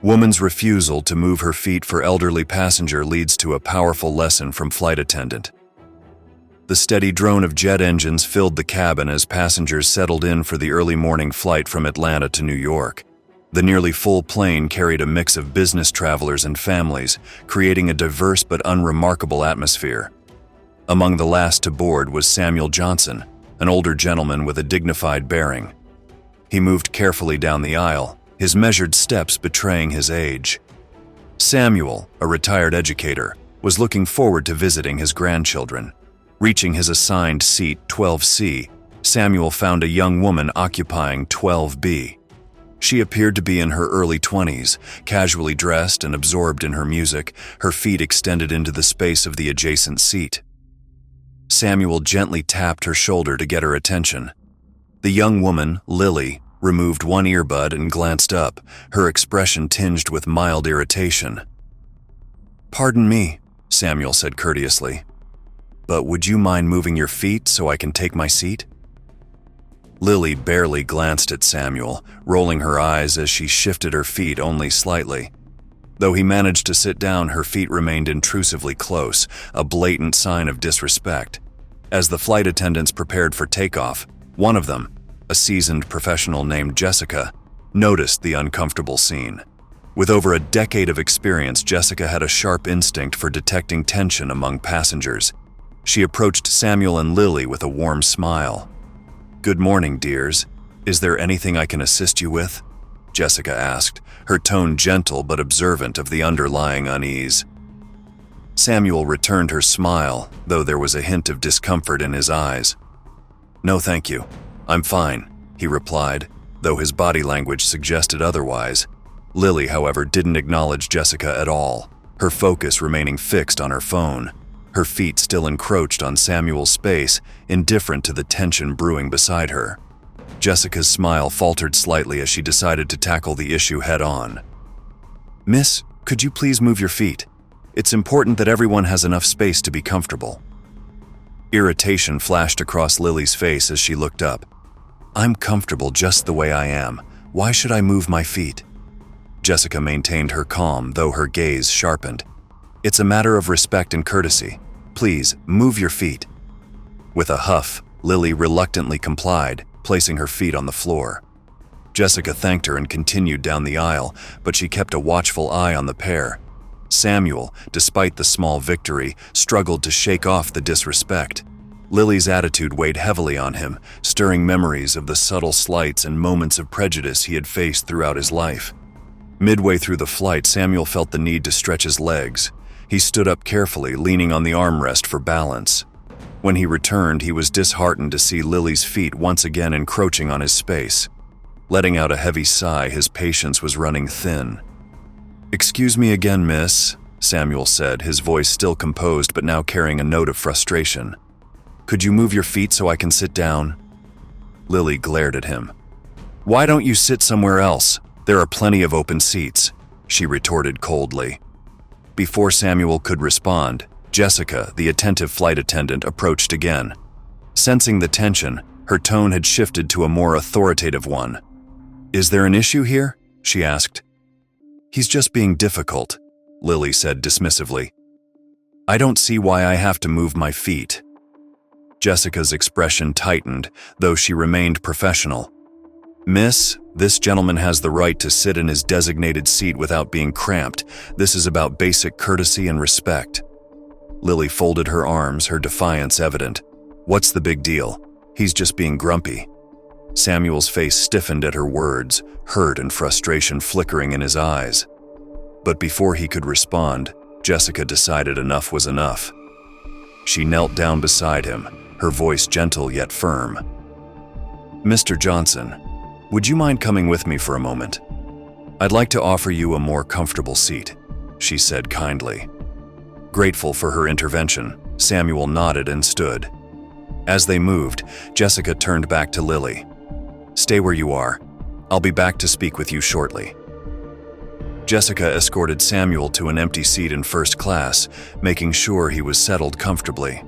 Woman's refusal to move her feet for elderly passenger leads to a powerful lesson from flight attendant. The steady drone of jet engines filled the cabin as passengers settled in for the early morning flight from Atlanta to New York. The nearly full plane carried a mix of business travelers and families, creating a diverse but unremarkable atmosphere. Among the last to board was Samuel Johnson, an older gentleman with a dignified bearing. He moved carefully down the aisle, his measured steps betraying his age. Samuel, a retired educator, was looking forward to visiting his grandchildren. Reaching his assigned seat 12C, Samuel found a young woman occupying 12B. She appeared to be in her early 20s, casually dressed and absorbed in her music, her feet extended into the space of the adjacent seat. Samuel gently tapped her shoulder to get her attention. The young woman, Lily, removed one earbud and glanced up, her expression tinged with mild irritation. "Pardon me," Samuel said courteously, "but would you mind moving your feet so I can take my seat?" Lily barely glanced at Samuel, rolling her eyes as she shifted her feet only slightly. Though he managed to sit down, her feet remained intrusively close, a blatant sign of disrespect. As the flight attendants prepared for takeoff, one of them, a seasoned professional named Jessica, noticed the uncomfortable scene. With over a decade of experience, Jessica had a sharp instinct for detecting tension among passengers. She approached Samuel and Lily with a warm smile. "Good morning, dears. Is there anything I can assist you with?" Jessica asked, her tone gentle but observant of the underlying unease. Samuel returned her smile, though there was a hint of discomfort in his eyes. "No, thank you. I'm fine," he replied, though his body language suggested otherwise. Lily, however, didn't acknowledge Jessica at all, her focus remaining fixed on her phone. Her feet still encroached on Samuel's space, indifferent to the tension brewing beside her. Jessica's smile faltered slightly as she decided to tackle the issue head-on. "Miss, could you please move your feet? It's important that everyone has enough space to be comfortable." Irritation flashed across Lily's face as she looked up. "I'm comfortable just the way I am. Why should I move my feet?" Jessica maintained her calm, though her gaze sharpened. "It's a matter of respect and courtesy. Please, move your feet." With a huff, Lily reluctantly complied, placing her feet on the floor. Jessica thanked her and continued down the aisle, but she kept a watchful eye on the pair. Samuel, despite the small victory, struggled to shake off the disrespect. Lily's attitude weighed heavily on him, stirring memories of the subtle slights and moments of prejudice he had faced throughout his life. Midway through the flight, Samuel felt the need to stretch his legs. He stood up carefully, leaning on the armrest for balance. When he returned, he was disheartened to see Lily's feet once again encroaching on his space. Letting out a heavy sigh, his patience was running thin. "Excuse me again, miss," Samuel said, his voice still composed but now carrying a note of frustration. "Could you move your feet so I can sit down?" Lily glared at him. "Why don't you sit somewhere else? There are plenty of open seats," she retorted coldly. Before Samuel could respond, Jessica, the attentive flight attendant, approached again. Sensing the tension, her tone had shifted to a more authoritative one. "Is there an issue here?" she asked. "He's just being difficult," Lily said dismissively. "I don't see why I have to move my feet." Jessica's expression tightened, though she remained professional. "Miss, this gentleman has the right to sit in his designated seat without being cramped. This is about basic courtesy and respect." Lily folded her arms, her defiance evident. "What's the big deal? He's just being grumpy." Samuel's face stiffened at her words, hurt and frustration flickering in his eyes. But before he could respond, Jessica decided enough was enough. She knelt down beside him, her voice gentle yet firm. "Mr. Johnson, would you mind coming with me for a moment? I'd like to offer you a more comfortable seat," she said kindly. Grateful for her intervention, Samuel nodded and stood. As they moved, Jessica turned back to Lily. "Stay where you are. I'll be back to speak with you shortly." Jessica escorted Samuel to an empty seat in first class, making sure he was settled comfortably.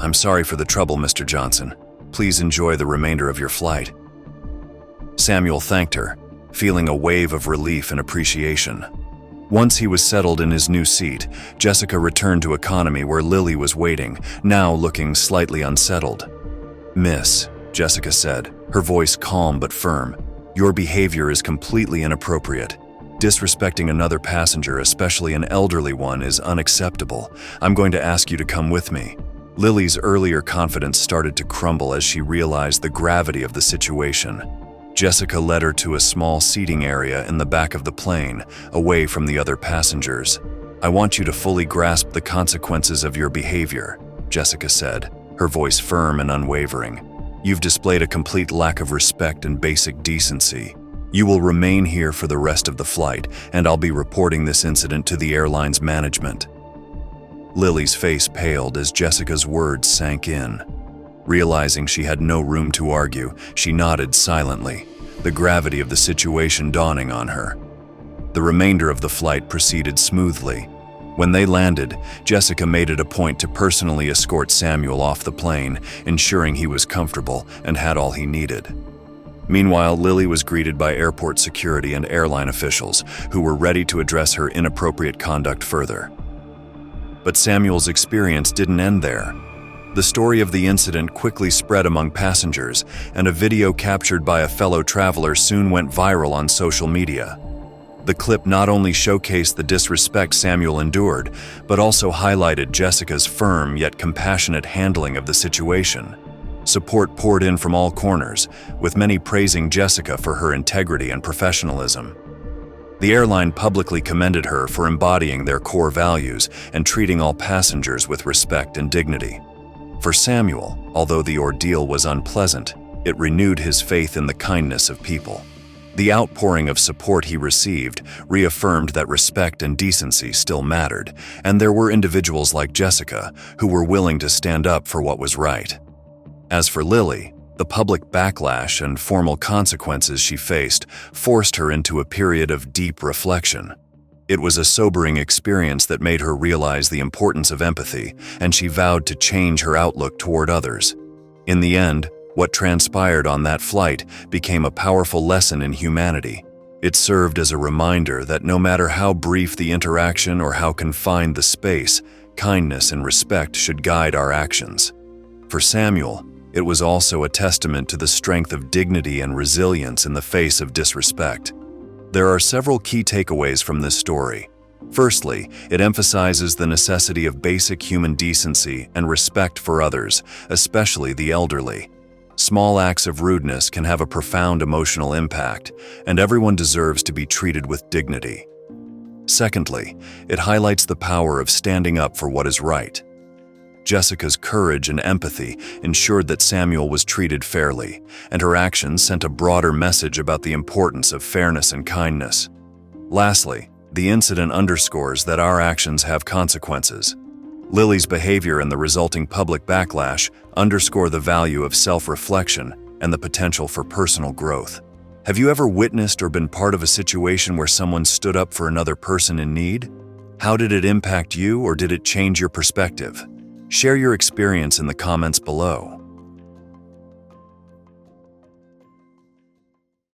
"I'm sorry for the trouble, Mr. Johnson. Please enjoy the remainder of your flight." Samuel thanked her, feeling a wave of relief and appreciation. Once he was settled in his new seat, Jessica returned to economy where Lily was waiting, now looking slightly unsettled. "Miss," Jessica said, her voice calm but firm, "your behavior is completely inappropriate. Disrespecting another passenger, especially an elderly one, is unacceptable. I'm going to ask you to come with me." Lily's earlier confidence started to crumble as she realized the gravity of the situation. Jessica led her to a small seating area in the back of the plane, away from the other passengers. "I want you to fully grasp the consequences of your behavior," Jessica said, her voice firm and unwavering. "You've displayed a complete lack of respect and basic decency. You will remain here for the rest of the flight, and I'll be reporting this incident to the airline's management." Lily's face paled as Jessica's words sank in. Realizing she had no room to argue, she nodded silently, the gravity of the situation dawning on her. The remainder of the flight proceeded smoothly. When they landed, Jessica made it a point to personally escort Samuel off the plane, ensuring he was comfortable and had all he needed. Meanwhile, Lily was greeted by airport security and airline officials who were ready to address her inappropriate conduct further. But Samuel's experience didn't end there. The story of the incident quickly spread among passengers, and a video captured by a fellow traveler soon went viral on social media. The clip not only showcased the disrespect Samuel endured, but also highlighted Jessica's firm yet compassionate handling of the situation. Support poured in from all corners, with many praising Jessica for her integrity and professionalism. The airline publicly commended her for embodying their core values and treating all passengers with respect and dignity. For Samuel, although the ordeal was unpleasant, it renewed his faith in the kindness of people. The outpouring of support he received reaffirmed that respect and decency still mattered, and there were individuals like Jessica who were willing to stand up for what was right. As for Lily, the public backlash and formal consequences she faced forced her into a period of deep reflection. It was a sobering experience that made her realize the importance of empathy, and she vowed to change her outlook toward others. In the end, what transpired on that flight became a powerful lesson in humanity. It served as a reminder that no matter how brief the interaction or how confined the space, kindness and respect should guide our actions. For Samuel, it was also a testament to the strength of dignity and resilience in the face of disrespect. There are several key takeaways from this story. Firstly, it emphasizes the necessity of basic human decency and respect for others, especially the elderly. Small acts of rudeness can have a profound emotional impact, and everyone deserves to be treated with dignity. Secondly, it highlights the power of standing up for what is right. Jessica's courage and empathy ensured that Samuel was treated fairly, and her actions sent a broader message about the importance of fairness and kindness. Lastly, the incident underscores that our actions have consequences. Lily's behavior and the resulting public backlash underscore the value of self-reflection and the potential for personal growth. Have you ever witnessed or been part of a situation where someone stood up for another person in need? How did it impact you, or did it change your perspective? Share your experience in the comments below.